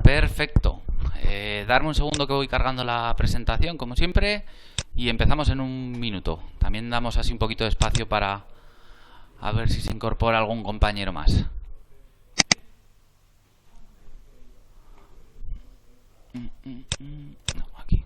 Perfecto. Darme un segundo que voy cargando la presentación, como siempre, y empezamos en un minuto. También damos así un poquito de espacio para a ver si se incorpora algún compañero más. No, aquí.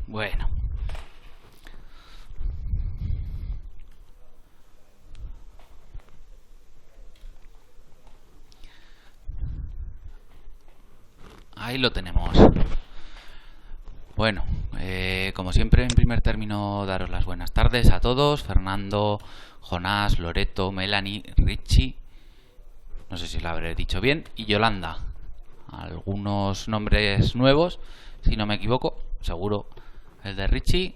Bueno. Ahí lo tenemos. Bueno, como siempre, en primer término, daros las buenas tardes a todos. Fernando, Jonás, Loreto, Melanie, Richie, no sé si lo habré dicho bien, y Yolanda. Algunos nombres nuevos, si no me equivoco, seguro el de Richie.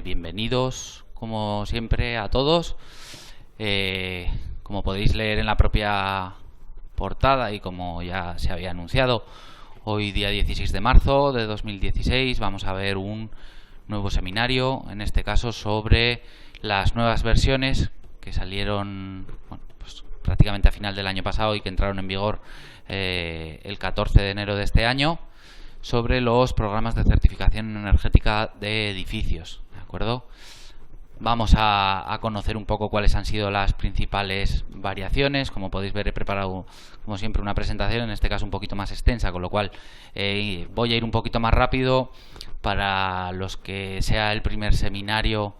Bienvenidos, como siempre, a todos. Como podéis leer en la propia portada y como ya se había anunciado, hoy día 16 de marzo de 2016 vamos a ver un nuevo seminario, en este caso sobre las nuevas versiones que salieron pues prácticamente a final del año pasado y que entraron en vigor el 14 de enero de este año, sobre los programas de certificación energética de edificios, ¿de acuerdo? Vamos a conocer un poco cuáles han sido las principales variaciones. Como podéis ver, he preparado, como siempre, una presentación, en este caso un poquito más extensa, con lo cual voy a ir un poquito más rápido. Para los que sea el primer seminario,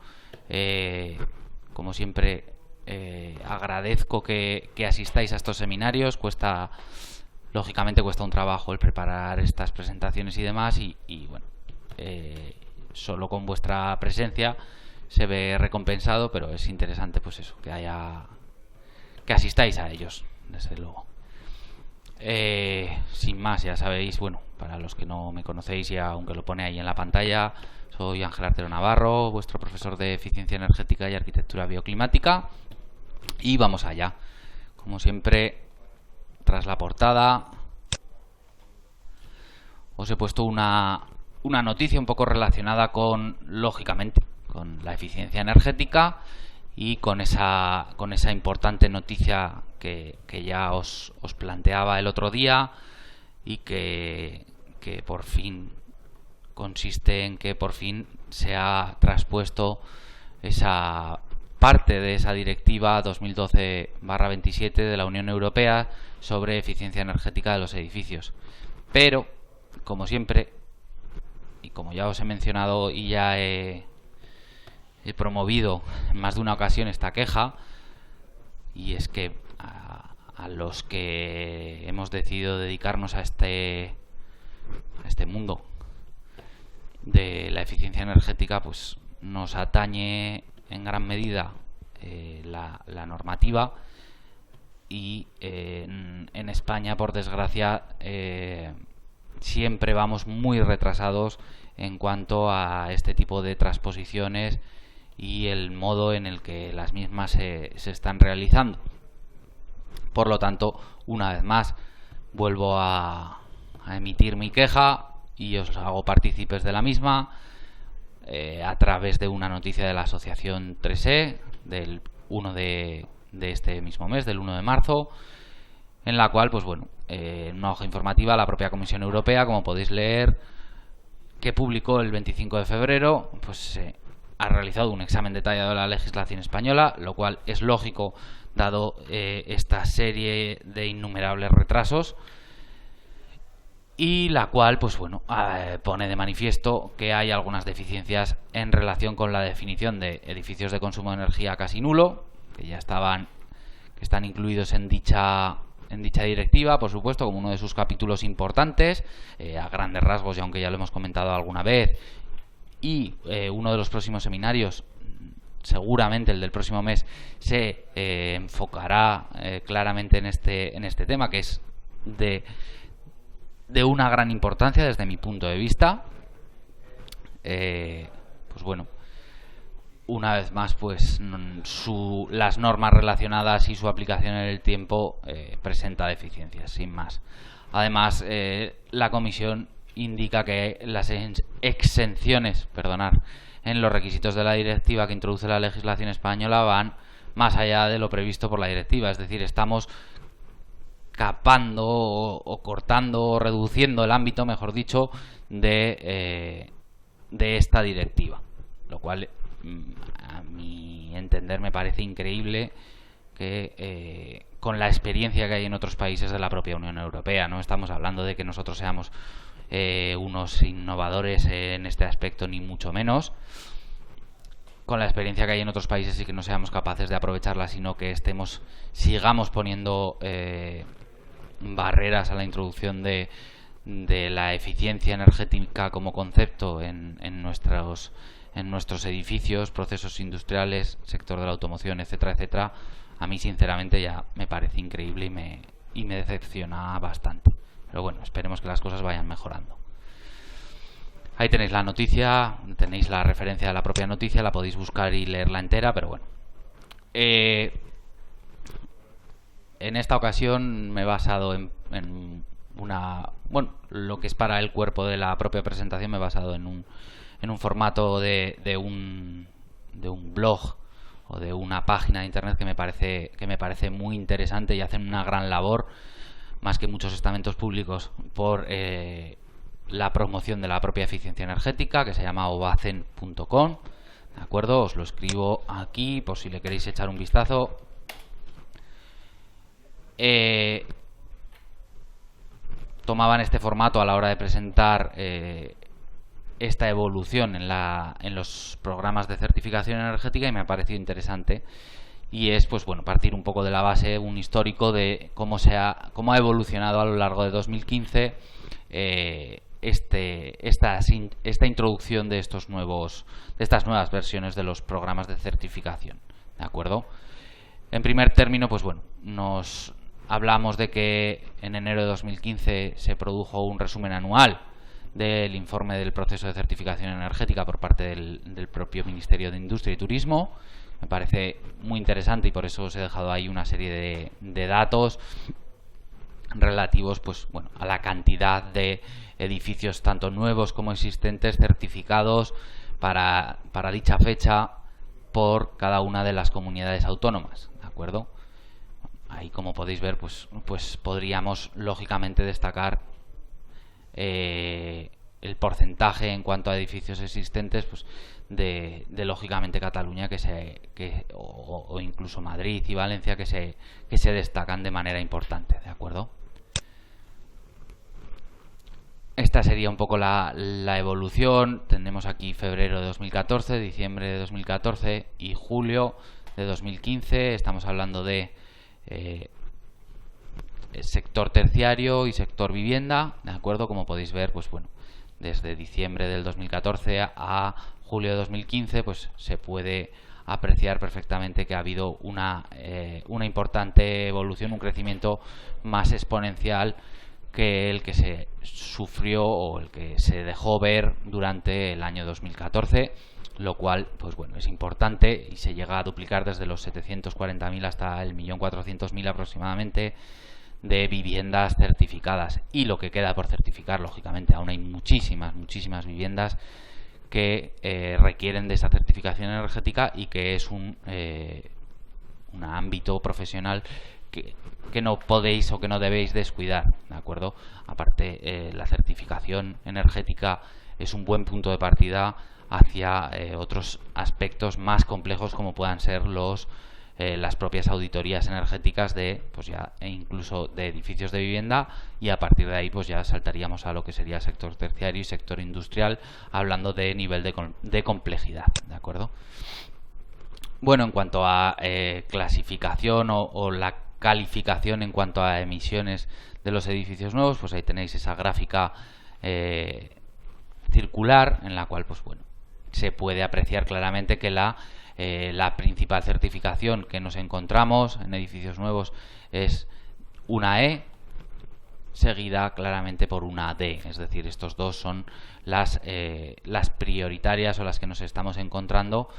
como siempre, agradezco que asistáis a estos seminarios. Lógicamente cuesta un trabajo el preparar estas presentaciones y demás, y bueno, solo con vuestra presencia se ve recompensado, pero es interesante pues eso, que asistáis a ellos, desde luego. Sin más, ya sabéis, bueno, para los que no me conocéis, y aunque lo pone ahí en la pantalla, soy Ángel Artero Navarro, vuestro profesor de eficiencia energética y arquitectura bioclimática, y vamos allá. Como siempre, tras la portada os he puesto una noticia un poco relacionada lógicamente, con la eficiencia energética y con esa importante noticia que ya os planteaba el otro día, y que por fin consiste en que por fin se ha traspuesto esa parte de esa directiva 2012/27 de la Unión Europea sobre eficiencia energética de los edificios. Pero, como siempre, y como ya os he mencionado y ya he promovido en más de una ocasión esta queja, y es que a los que hemos decidido dedicarnos a este mundo de la eficiencia energética, pues nos atañe en gran medida la normativa, y en España, por desgracia, siempre vamos muy retrasados en cuanto a este tipo de transposiciones y el modo en el que las mismas se están realizando. Por lo tanto, una vez más, vuelvo a emitir mi queja y os hago partícipes de la misma a través de una noticia de la asociación 3E del 1 de este mismo mes, del 1 de marzo, en la cual, pues bueno, en una hoja informativa, la propia Comisión Europea, como podéis leer, que publicó el 25 de febrero, pues ha realizado un examen detallado de la legislación española, lo cual es lógico dado esta serie de innumerables retrasos, y la cual, pues bueno, pone de manifiesto que hay algunas deficiencias en relación con la definición de edificios de consumo de energía casi nulo, que ya están incluidos en dicha directiva, por supuesto, como uno de sus capítulos importantes, a grandes rasgos, y aunque ya lo hemos comentado alguna vez, y uno de los próximos seminarios, seguramente el del próximo mes, se enfocará claramente en este tema, que es de una gran importancia desde mi punto de vista. Pues bueno, una vez más, pues las normas relacionadas y su aplicación en el tiempo presenta deficiencias, sin más. Además, la Comisión indica que las exenciones, en los requisitos de la directiva que introduce la legislación española van más allá de lo previsto por la directiva. Es decir, estamos capando o cortando o reduciendo el ámbito, mejor dicho, de esta directiva, lo cual a mi entender me parece increíble que con la experiencia que hay en otros países de la propia Unión Europea, no estamos hablando de que nosotros seamos unos innovadores en este aspecto, ni mucho menos, con la experiencia que hay en otros países y que no seamos capaces de aprovecharla, sino que sigamos poniendo barreras a la introducción de la eficiencia energética como concepto en nuestros edificios, procesos industriales, sector de la automoción, etcétera, etcétera. A mí sinceramente ya me parece increíble y me decepciona bastante. Pero bueno, esperemos que las cosas vayan mejorando. Ahí tenéis la noticia, tenéis la referencia de la propia noticia, la podéis buscar y leerla entera, pero bueno. En esta ocasión me he basado en lo que es para el cuerpo de la propia presentación, me he basado en un formato de un blog o de una página de internet que me parece muy interesante, y hacen una gran labor, más que muchos estamentos públicos, por la promoción de la propia eficiencia energética, que se llama ovacen.com. ¿De acuerdo? Os lo escribo aquí por si le queréis echar un vistazo. Tomaban este formato a la hora de presentar esta evolución en los programas de certificación energética, y me ha parecido interesante. Y es, pues bueno, partir un poco de la base, un histórico de cómo ha evolucionado a lo largo de 2015 esta introducción de estas nuevas versiones de los programas de certificación. ¿De acuerdo? En primer término, pues bueno, nos hablamos de que en enero de 2015 se produjo un resumen anual del informe del proceso de certificación energética por parte del propio Ministerio de Industria y Turismo. Me parece muy interesante y por eso os he dejado ahí una serie de datos relativos, pues bueno, a la cantidad de edificios tanto nuevos como existentes certificados para dicha fecha por cada una de las comunidades autónomas. ¿De acuerdo? Ahí, como podéis ver, pues podríamos lógicamente destacar el porcentaje en cuanto a edificios existentes, pues de lógicamente Cataluña o incluso Madrid y Valencia que se destacan de manera importante. ¿De acuerdo? Esta sería un poco la evolución. Tenemos aquí febrero de 2014, diciembre de 2014 y julio de 2015. Estamos hablando de sector terciario y sector vivienda. ¿De acuerdo? Como podéis ver, pues bueno, desde diciembre del 2014 a julio de 2015, pues se puede apreciar perfectamente que ha habido una importante evolución, un crecimiento más exponencial que el que se sufrió o el que se dejó ver durante el año 2014, lo cual, pues bueno, es importante y se llega a duplicar desde los 740.000 hasta el 1.400.000 aproximadamente de viviendas certificadas. Y lo que queda por certificar, lógicamente, aún hay muchísimas viviendas que requieren de esa certificación energética y que es un ámbito profesional que no podéis o que no debéis descuidar, ¿de acuerdo? Aparte, la certificación energética es un buen punto de partida hacia otros aspectos más complejos, como puedan ser los las propias auditorías energéticas de, pues ya, e incluso de edificios de vivienda, y a partir de ahí pues ya saltaríamos a lo que sería sector terciario y sector industrial, hablando de nivel de complejidad, ¿de acuerdo? Bueno, en cuanto a clasificación o la calificación en cuanto a emisiones de los edificios nuevos, pues ahí tenéis esa gráfica circular en la cual, pues bueno, se puede apreciar claramente que la principal certificación que nos encontramos en edificios nuevos es una E, seguida claramente por una D, es decir, estos dos son las prioritarias o las que nos estamos encontrando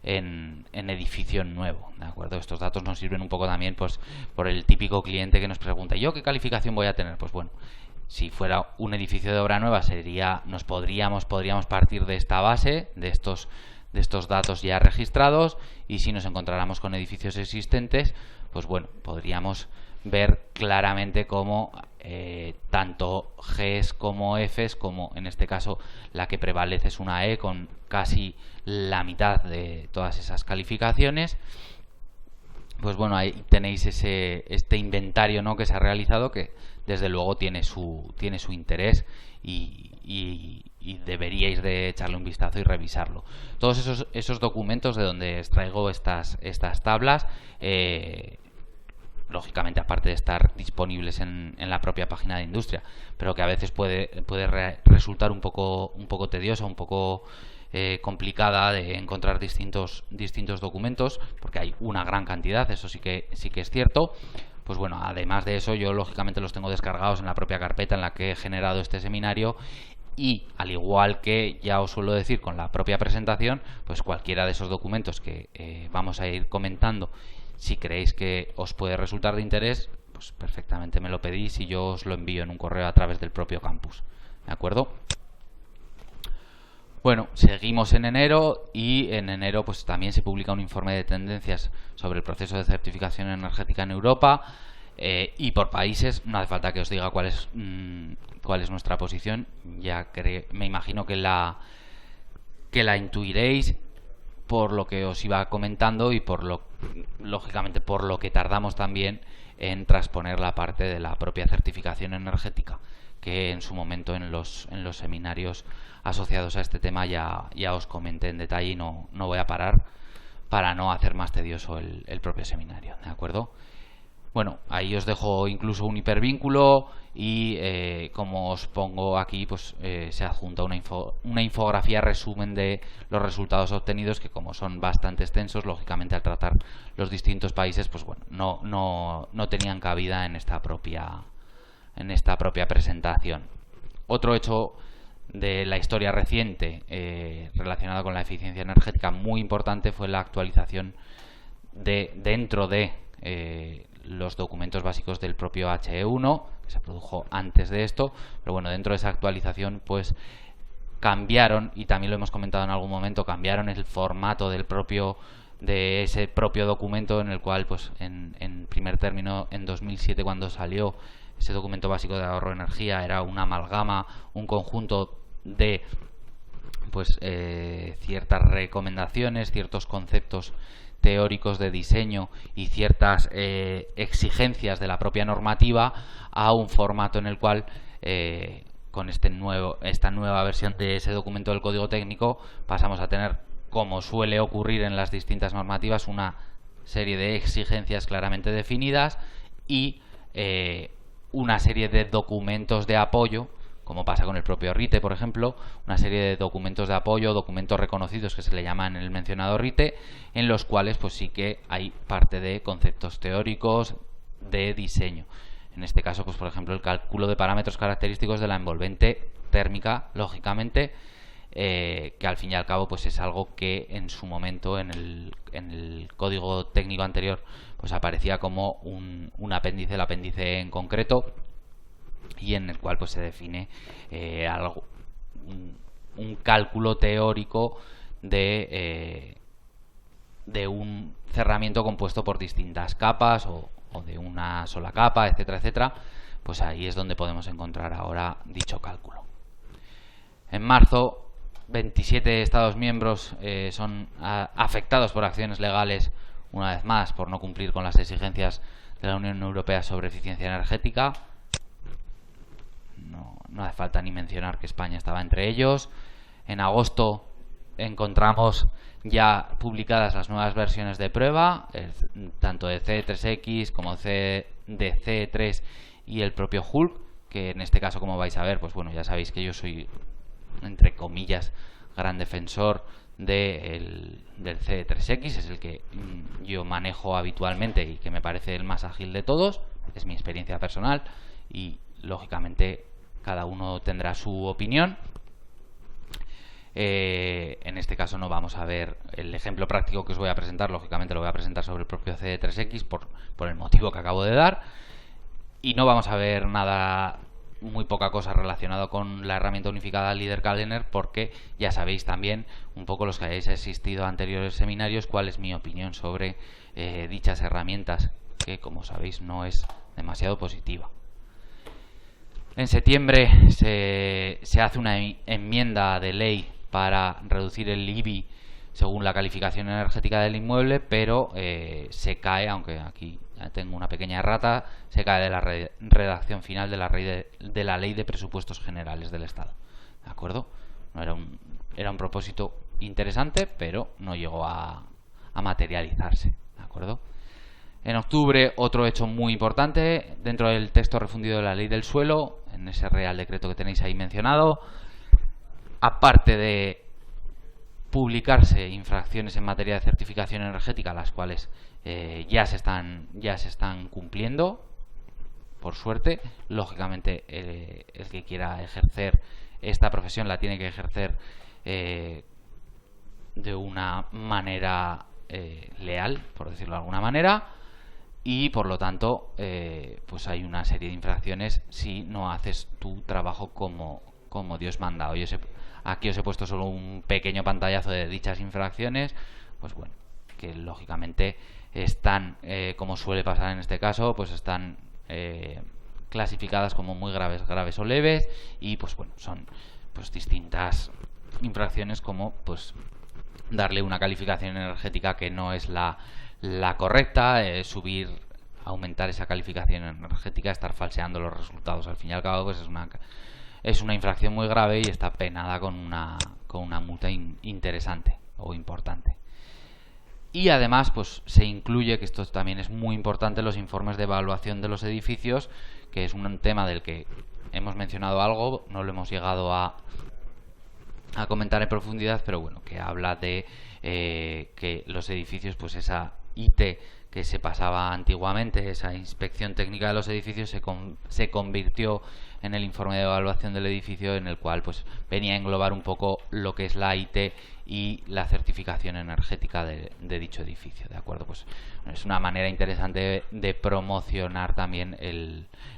en edificio nuevo, ¿de acuerdo? Estos datos nos sirven un poco también pues por el típico cliente que nos pregunta, ¿yo qué calificación voy a tener? Pues bueno, si fuera un edificio de obra nueva podríamos partir de esta base, de estos datos ya registrados, y si nos encontráramos con edificios existentes, pues bueno, podríamos ver claramente cómo tanto Gs como Fs, como en este caso la que prevalece es una E con casi la mitad de todas esas calificaciones. Pues bueno, ahí tenéis este inventario, ¿no?, que se ha realizado, que desde luego tiene su interés y deberíais de echarle un vistazo y revisarlo. Todos esos documentos de donde extraigo estas tablas, lógicamente aparte de estar disponibles en la propia página de industria, pero que a veces puede resultar un poco tediosa, un poco complicada de encontrar distintos documentos, porque hay una gran cantidad, eso sí que es cierto. Pues bueno, además de eso, yo lógicamente los tengo descargados en la propia carpeta en la que he generado este seminario, y al igual que ya os suelo decir con la propia presentación, pues cualquiera de esos documentos que vamos a ir comentando, si creéis que os puede resultar de interés, pues perfectamente me lo pedís y yo os lo envío en un correo a través del propio campus, ¿de acuerdo? Bueno, seguimos en enero, y en enero pues también se publica un informe de tendencias sobre el proceso de certificación energética en Europa, y por países. No hace falta que os diga cuál es nuestra posición, ya me imagino que la intuiréis por lo que os iba comentando y lógicamente por lo que tardamos también en transponer la parte de la propia certificación energética, que en su momento en los seminarios asociados a este tema ya os comenté en detalle, y no voy a parar para no hacer más tedioso el propio seminario, ¿de acuerdo? Bueno, ahí os dejo incluso un hipervínculo, y como os pongo aquí, pues se adjunta una infografía resumen de los resultados obtenidos, que como son bastante extensos, lógicamente al tratar los distintos países, pues bueno, no tenían cabida en esta propia presentación. Otro hecho de la historia reciente relacionado con la eficiencia energética muy importante fue la actualización dentro de los documentos básicos del propio HE1, que se produjo antes de esto, pero bueno, dentro de esa actualización pues cambiaron, y también lo hemos comentado en algún momento, cambiaron el formato de ese propio documento, en el cual pues en primer término, en 2007, cuando salió ese documento básico de ahorro de energía, era una amalgama, un conjunto de pues ciertas recomendaciones, ciertos conceptos teóricos de diseño y ciertas exigencias de la propia normativa, a un formato en el cual con esta nueva versión de ese documento del código técnico pasamos a tener, como suele ocurrir en las distintas normativas, una serie de exigencias claramente definidas y una serie de documentos de apoyo, como pasa con el propio RITE, por ejemplo, una serie de documentos de apoyo, documentos reconocidos que se le llaman en el mencionado RITE, en los cuales pues sí que hay parte de conceptos teóricos de diseño. En este caso, pues por ejemplo, el cálculo de parámetros característicos de la envolvente térmica, lógicamente, que al fin y al cabo pues es algo que en su momento en el código técnico anterior pues aparecía como un apéndice, el apéndice en concreto, y en el cual pues se define un cálculo teórico de un cerramiento compuesto por distintas capas o de una sola capa, etcétera, etcétera. Pues ahí es donde podemos encontrar ahora dicho cálculo. En marzo, 27 Estados miembros son afectados por acciones legales una vez más, por no cumplir con las exigencias de la Unión Europea sobre eficiencia energética. No hace falta ni mencionar que España estaba entre ellos. En agosto encontramos ya publicadas las nuevas versiones de prueba, tanto de CE3X como de CE3 y el propio Hulk, que en este caso, como vais a ver, pues bueno, ya sabéis que yo soy, entre comillas, gran defensor del CE3X, es el que yo manejo habitualmente y que me parece el más ágil de todos, es mi experiencia personal y lógicamente cada uno tendrá su opinión. En este caso no vamos a ver el ejemplo práctico que os voy a presentar, lógicamente lo voy a presentar sobre el propio CE3X por el motivo que acabo de dar, y no vamos a ver nada, muy poca cosa relacionado con la herramienta unificada Leader Calendar, porque ya sabéis también, un poco los que hayáis asistido a anteriores seminarios, cuál es mi opinión sobre dichas herramientas, que como sabéis no es demasiado positiva. En septiembre se hace una enmienda de ley para reducir el IBI según la calificación energética del inmueble, pero se cae, aunque aquí tengo una pequeña errata, se cae de la redacción final de la ley de presupuestos generales del Estado. ¿De acuerdo? No era un propósito interesante, pero no llegó a materializarse. ¿De acuerdo? En octubre, otro hecho muy importante, dentro del texto refundido de la ley del suelo, en ese Real Decreto que tenéis ahí mencionado, aparte de publicarse infracciones en materia de certificación energética, las cuales ya se están cumpliendo, por suerte. Lógicamente, el que quiera ejercer esta profesión la tiene que ejercer de una manera leal, por decirlo de alguna manera, y por lo tanto pues hay una serie de infracciones si no haces tu trabajo como Dios manda. Aquí os he puesto solo un pequeño pantallazo de dichas infracciones, pues bueno, que lógicamente están, como suele pasar en este caso, pues están clasificadas como muy graves o leves, y pues bueno, son pues distintas infracciones, como pues darle una calificación energética que no es la correcta, aumentar esa calificación energética, estar falseando los resultados. Al fin y al cabo, pues es una infracción muy grave y está penada con una multa interesante o importante. Y además, pues se incluye, que esto también es muy importante, los informes de evaluación de los edificios, que es un tema del que hemos mencionado algo, no lo hemos llegado a comentar en profundidad, pero bueno, que habla de que los edificios, pues esa IT que se pasaba antiguamente, esa inspección técnica de los edificios, se convirtió en el informe de evaluación del edificio, en el cual pues venía a englobar un poco lo que es la IT y la certificación energética de dicho edificio. ¿De acuerdo? Pues es una manera interesante de promocionar también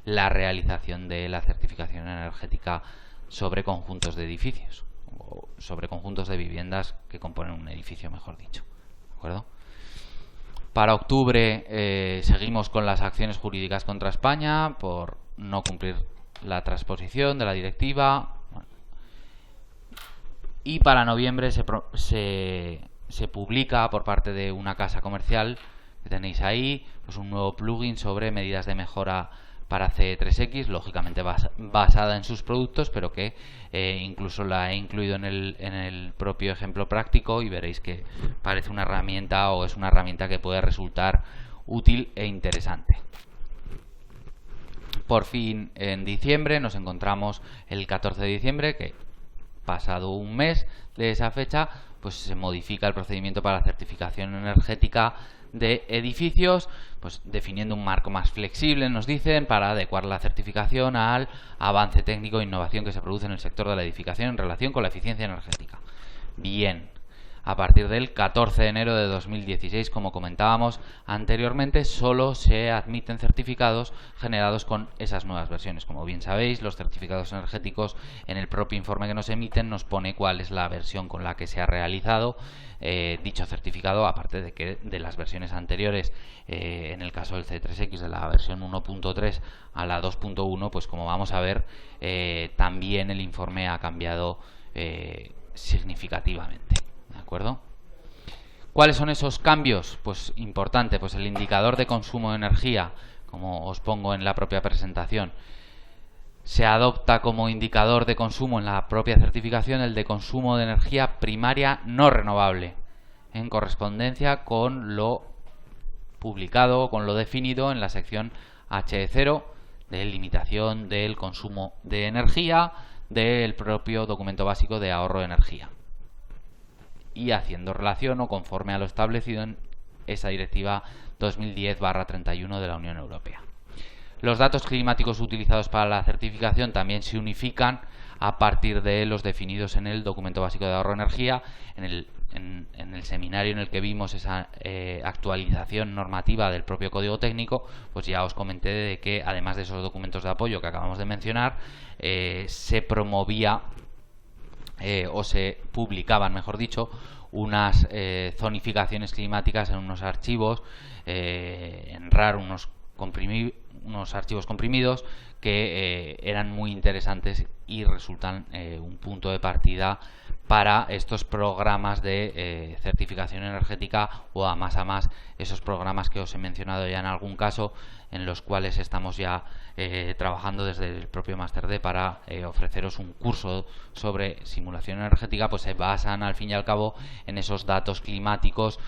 la realización de la certificación energética sobre conjuntos de edificios, o sobre conjuntos de viviendas que componen un edificio, mejor dicho. ¿De acuerdo? Para octubre seguimos con las acciones jurídicas contra España por no cumplir la transposición de la directiva. Bueno. Y para noviembre se publica por parte de una casa comercial que tenéis ahí, pues un nuevo plugin sobre medidas de mejora para CE3X, lógicamente basada en sus productos, pero que incluso la he incluido en el propio ejemplo práctico, y veréis que parece una herramienta, o es una herramienta que puede resultar útil e interesante. Por fin, en diciembre nos encontramos el 14 de diciembre, que pasado un mes de esa fecha, pues se modifica el procedimiento para la certificación energética de edificios, pues definiendo un marco más flexible, nos dicen, para adecuar la certificación al avance técnico e innovación que se produce en el sector de la edificación en relación con la eficiencia energética. Bien, a partir del 14 de enero de 2016, como comentábamos anteriormente, solo se admiten certificados generados con esas nuevas versiones. Como bien sabéis, los certificados energéticos, en el propio informe que nos emiten, nos pone cuál es la versión con la que se ha realizado dicho certificado, aparte de las versiones anteriores. En el caso del C3X, de la versión 1.3 a la 2.1, pues como vamos a ver, también el informe ha cambiado significativamente. ¿De acuerdo? ¿Cuáles son esos cambios? Pues importante, pues el indicador de consumo de energía, como os pongo en la propia presentación, se adopta como indicador de consumo en la propia certificación el de consumo de energía primaria no renovable, en correspondencia con lo publicado, con lo definido en la sección H0 de limitación del consumo de energía del propio documento básico de ahorro de energía, y haciendo relación o conforme a lo establecido en esa directiva 2010/31 de la Unión Europea. Los datos climáticos utilizados para la certificación también se unifican a partir de los definidos en el documento básico de ahorro de energía. En el seminario en el que vimos esa actualización normativa del propio código técnico, pues ya os comenté de que además de esos documentos de apoyo que acabamos de mencionar, se promovía o se publicaban, mejor dicho, unas zonificaciones climáticas en unos archivos, en RAR, unos archivos comprimidos que eran muy interesantes y resultan un punto de partida para estos programas de certificación energética, o a más esos programas que os he mencionado ya en algún caso, en los cuales estamos ya trabajando desde el propio Máster D para ofreceros un curso sobre simulación energética. Pues se basan al fin y al cabo en esos datos climáticos,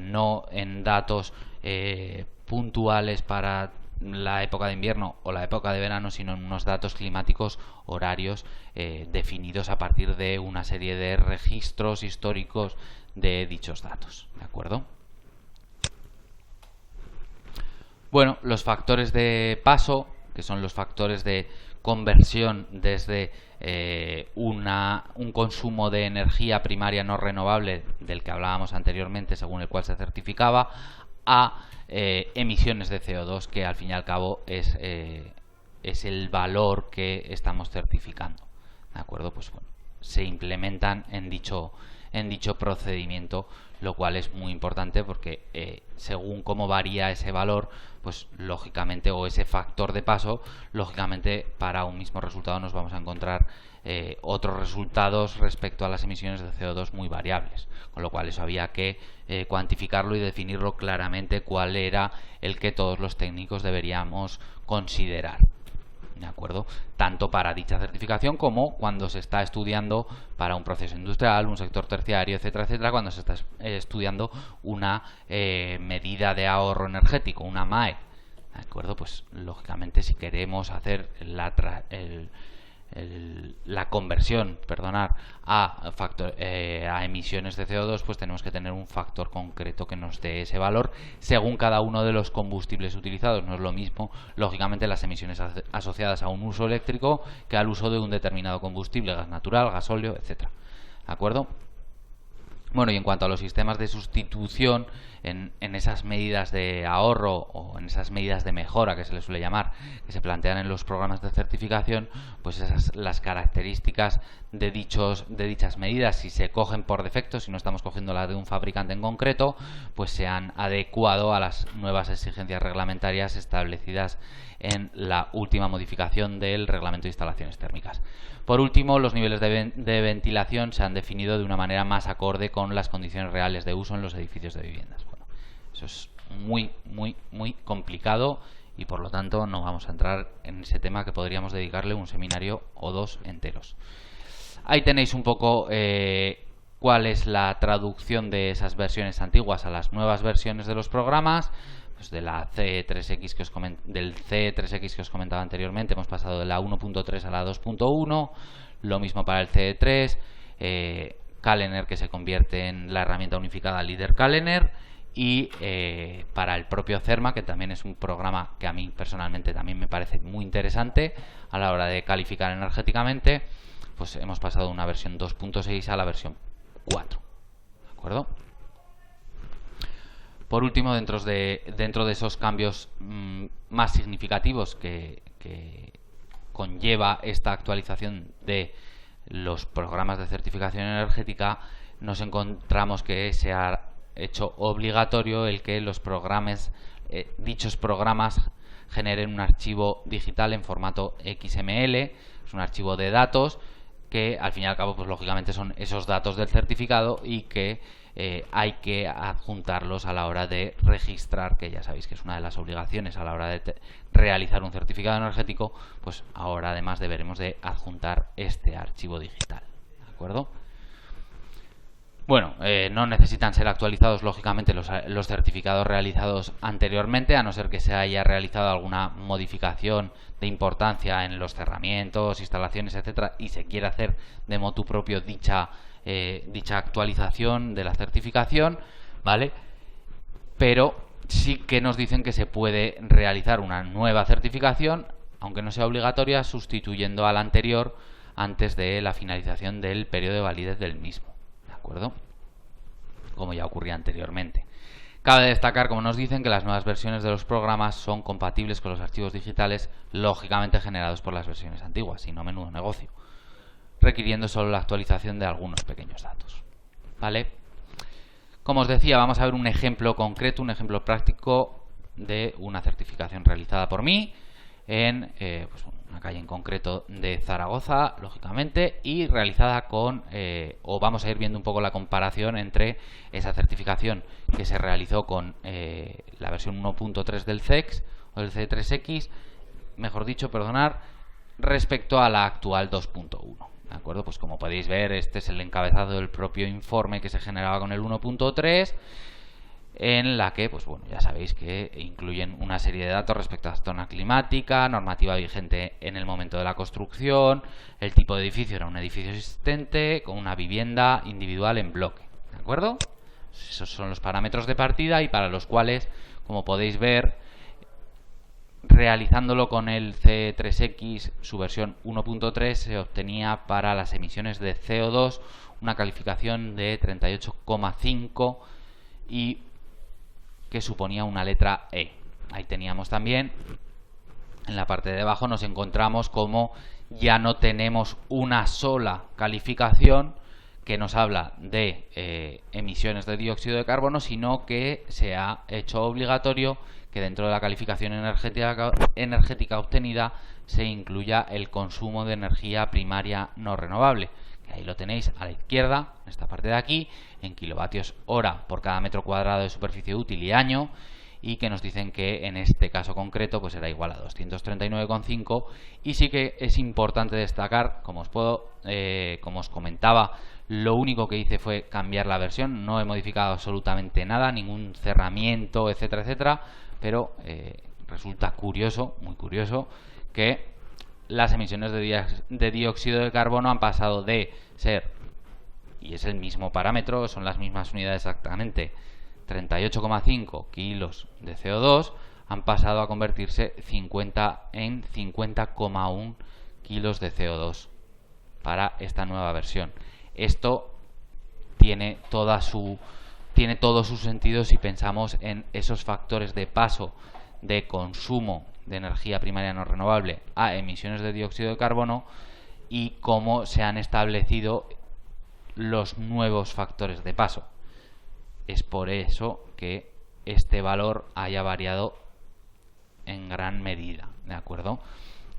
no en datos puntuales para la época de invierno o la época de verano, sino en unos datos climáticos horarios definidos a partir de una serie de registros históricos de dichos datos. ¿De acuerdo? Bueno, los factores de paso, que son los factores de conversión desde un consumo de energía primaria no renovable del que hablábamos anteriormente, según el cual se certificaba, a emisiones de CO2, que al fin y al cabo es el valor que estamos certificando. ¿De acuerdo? Pues bueno, se implementan en dicho procedimiento, lo cual es muy importante porque según cómo varía ese valor, pues lógicamente, o ese factor de paso, lógicamente para un mismo resultado nos vamos a encontrar otros resultados respecto a las emisiones de CO2 muy variables, con lo cual eso había que cuantificarlo y definirlo claramente cuál era el que todos los técnicos deberíamos considerar. ¿De acuerdo? Tanto para dicha certificación como cuando se está estudiando para un proceso industrial, un sector terciario, etcétera, etcétera, cuando se está estudiando una medida de ahorro energético, una MAE. ¿De acuerdo? Pues lógicamente, si queremos hacer la conversión, a emisiones de CO2, pues tenemos que tener un factor concreto que nos dé ese valor según cada uno de los combustibles utilizados. No es lo mismo, lógicamente, las emisiones asociadas a un uso eléctrico que al uso de un determinado combustible, gas natural, gasóleo, etcétera. ¿De acuerdo? Bueno, y en cuanto a los sistemas de sustitución, en esas medidas de ahorro o en esas medidas de mejora, que se les suele llamar, que se plantean en los programas de certificación, pues las características de dichas medidas, si se cogen por defecto, si no estamos cogiendo las de un fabricante en concreto, pues se han adecuado a las nuevas exigencias reglamentarias establecidas en la última modificación del Reglamento de Instalaciones Térmicas. Por último, los niveles de ventilación se han definido de una manera más acorde con las condiciones reales de uso en los edificios de viviendas. Bueno, eso es muy complicado y por lo tanto no vamos a entrar en ese tema, que podríamos dedicarle un seminario o dos enteros. Ahí tenéis un poco cuál es la traducción de esas versiones antiguas a las nuevas versiones de los programas. Pues de la C3X del C3X que os comentaba anteriormente, hemos pasado de la 1.3 a la 2.1, lo mismo para el CE3, Calendar, que se convierte en la herramienta unificada Líder Calendar, y para el propio CERMA, que también es un programa que a mí personalmente también me parece muy interesante a la hora de calificar energéticamente, pues hemos pasado de una versión 2.6 a la versión 4. ¿De acuerdo? Por último, dentro de esos cambios más significativos que conlleva esta actualización de los programas de certificación energética, nos encontramos que se ha hecho obligatorio el que los dichos programas generen un archivo digital en formato XML. Es un archivo de datos que al fin y al cabo, pues lógicamente son esos datos del certificado y que hay que adjuntarlos a la hora de registrar, que ya sabéis que es una de las obligaciones a la hora de realizar un certificado energético. Pues ahora además deberemos de adjuntar este archivo digital, ¿de acuerdo? Bueno, no necesitan ser actualizados lógicamente los certificados realizados anteriormente, a no ser que se haya realizado alguna modificación de importancia en los cerramientos, instalaciones, etcétera, y se quiera hacer de motu propio dicha actualización de la certificación, ¿vale? Pero sí que nos dicen que se puede realizar una nueva certificación, aunque no sea obligatoria, sustituyendo a la anterior antes de la finalización del periodo de validez del mismo. ¿De acuerdo? Como ya ocurría anteriormente. Cabe destacar, como nos dicen, que las nuevas versiones de los programas son compatibles con los archivos digitales lógicamente generados por las versiones antiguas, si no, menudo negocio, requiriendo solo la actualización de algunos pequeños datos. ¿Vale? Como os decía, vamos a ver un ejemplo concreto, un ejemplo práctico de una certificación realizada por mí en pues una calle en concreto de Zaragoza, lógicamente, y realizada con, o vamos a ir viendo un poco la comparación entre esa certificación que se realizó con la versión 1.3 del CEX o del C3X, mejor dicho, perdonar, respecto a la actual 2.1. ¿De acuerdo? Pues como podéis ver, este es el encabezado del propio informe que se generaba con el 1.3, en la que, pues bueno, ya sabéis que incluyen una serie de datos respecto a la zona climática, normativa vigente en el momento de la construcción, el tipo de edificio era un edificio existente con una vivienda individual en bloque. ¿De acuerdo? Esos son los parámetros de partida y para los cuales, como podéis ver, realizándolo con el C3X, su versión 1.3, se obtenía para las emisiones de CO2 una calificación de 38,5 y que suponía una letra E. Ahí teníamos también, en la parte de abajo nos encontramos como ya no tenemos una sola calificación que nos habla de emisiones de dióxido de carbono, sino que se ha hecho obligatorio que dentro de la calificación energética obtenida se incluya el consumo de energía primaria no renovable. Ahí lo tenéis a la izquierda, en esta parte de aquí, en kilovatios hora por cada metro cuadrado de superficie útil y año, y que nos dicen que en este caso concreto pues era igual a 239,5. Y sí que es importante destacar, como os comentaba, lo único que hice fue cambiar la versión, no he modificado absolutamente nada, ningún cerramiento, etcétera, etcétera, pero resulta curioso, muy curioso, que las emisiones de dióxido de carbono han pasado de ser, y es el mismo parámetro, son las mismas unidades exactamente, 38,5 kilos de CO2, han pasado a convertirse en 50,1 kilos de CO2 para esta nueva versión. Esto tiene todo su sentido si pensamos en esos factores de paso de consumo de energía primaria no renovable a emisiones de dióxido de carbono y cómo se han establecido los nuevos factores de paso. Es por eso que este valor haya variado en gran medida, ¿de acuerdo?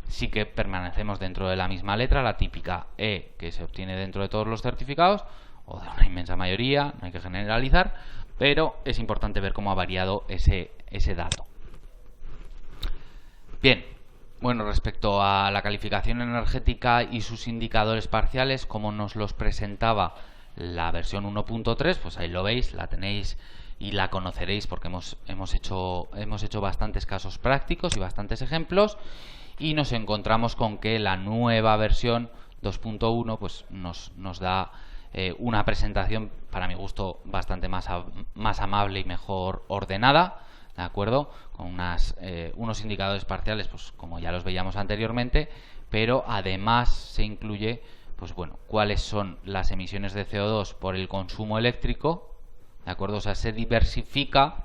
Sí que permanecemos dentro de la misma letra, la típica E que se obtiene dentro de todos los certificados, o de una inmensa mayoría, no hay que generalizar, pero es importante ver cómo ha variado ese dato. Bien, bueno, respecto a la calificación energética y sus indicadores parciales, como nos los presentaba la versión 1.3, pues ahí lo veis, la tenéis y la conoceréis porque hemos hecho bastantes casos prácticos y bastantes ejemplos, y nos encontramos con que la nueva versión 2.1 pues nos da una presentación, para mi gusto, bastante más amable y mejor ordenada, ¿de acuerdo? Con unos indicadores parciales, pues como ya los veíamos anteriormente, pero además se incluye, pues bueno, cuáles son las emisiones de CO2 por el consumo eléctrico, ¿de acuerdo? O sea, se diversifica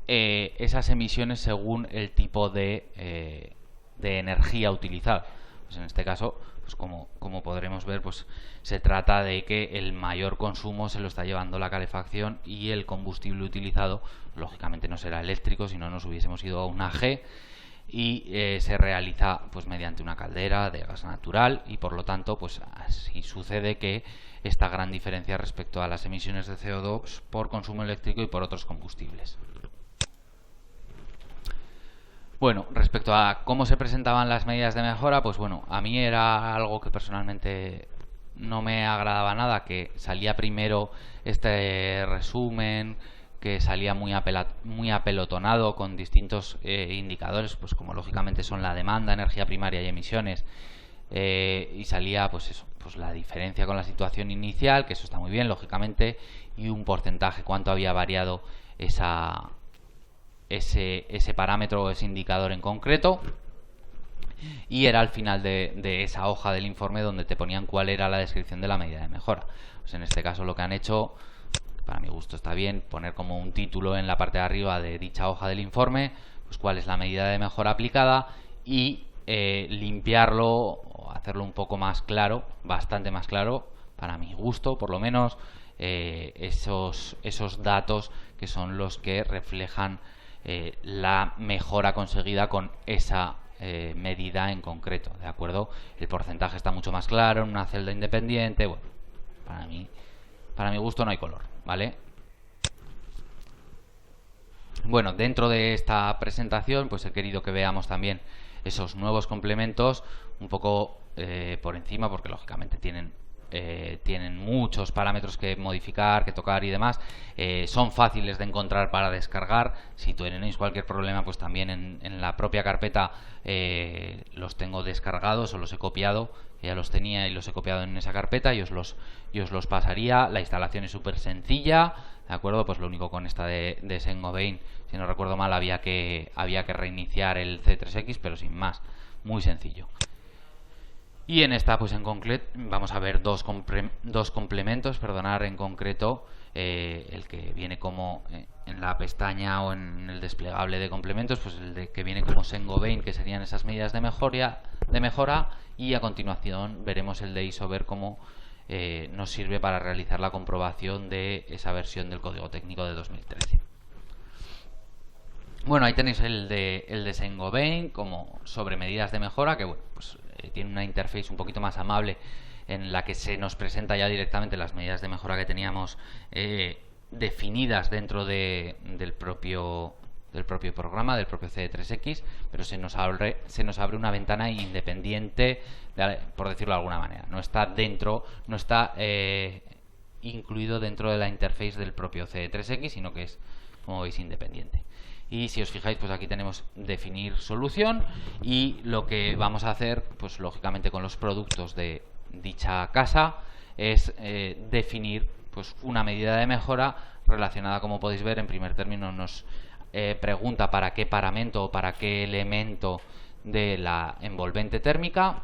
esas emisiones según el tipo de energía utilizada. Pues en este caso, pues como podremos ver, pues se trata de que el mayor consumo se lo está llevando la calefacción y el combustible utilizado, lógicamente no será eléctrico, si no nos hubiésemos ido a una G, y se realiza pues mediante una caldera de gas natural, y por lo tanto pues así sucede que esta gran diferencia respecto a las emisiones de CO2 por consumo eléctrico y por otros combustibles. Bueno, respecto a cómo se presentaban las medidas de mejora, pues bueno, a mí era algo que personalmente no me agradaba nada, que salía primero este resumen, que salía muy apelotonado con distintos indicadores, pues como lógicamente son la demanda, energía primaria y emisiones, y salía pues eso, pues la diferencia con la situación inicial, que eso está muy bien, lógicamente, y un porcentaje, cuánto había variado ese parámetro o ese indicador en concreto, y era al final de esa hoja del informe donde te ponían cuál era la descripción de la medida de mejora. Pues en este caso lo que han hecho, para mi gusto está bien, poner como un título en la parte de arriba de dicha hoja del informe, pues cuál es la medida de mejora aplicada, y limpiarlo o hacerlo un poco más claro, bastante más claro, para mi gusto por lo menos, esos datos que son los que reflejan la mejora conseguida con esa medida en concreto, ¿de acuerdo? El porcentaje está mucho más claro en una celda independiente. Bueno, para mi gusto no hay color, ¿vale? Bueno, dentro de esta presentación pues he querido que veamos también esos nuevos complementos un poco por encima, porque lógicamente tienen muchos parámetros que modificar, que tocar y demás. Son fáciles de encontrar para descargar. Si tenéis cualquier problema, pues también en la propia carpeta los tengo descargados o los he copiado. Ya los tenía y los he copiado en esa carpeta y os los pasaría. La instalación es súper sencilla, ¿de acuerdo? Pues lo único con esta de Saint-Gobain, si no recuerdo mal, había que reiniciar el C3X, pero sin más, muy sencillo. Y en esta, pues en concreto, vamos a ver dos complementos, en concreto, el que viene como en la pestaña o en el desplegable de complementos, pues el que viene como Saint-Gobain, que serían esas medidas de mejora, y a continuación veremos el de Isover, cómo nos sirve para realizar la comprobación de esa versión del código técnico de 2013. Bueno, ahí tenéis el de Saint-Gobain como sobre medidas de mejora, que bueno, pues tiene una interface un poquito más amable en la que se nos presenta ya directamente las medidas de mejora que teníamos definidas dentro del propio programa, del propio C3X, pero se nos abre una ventana independiente, por decirlo de alguna manera. No está incluido dentro de la interface del propio C3X, sino que es, como veis, independiente. Y si os fijáis, pues aquí tenemos definir solución, y lo que vamos a hacer, pues lógicamente con los productos de dicha casa, es definir pues una medida de mejora relacionada, como podéis ver. En primer término nos pregunta para qué paramento o para qué elemento de la envolvente térmica,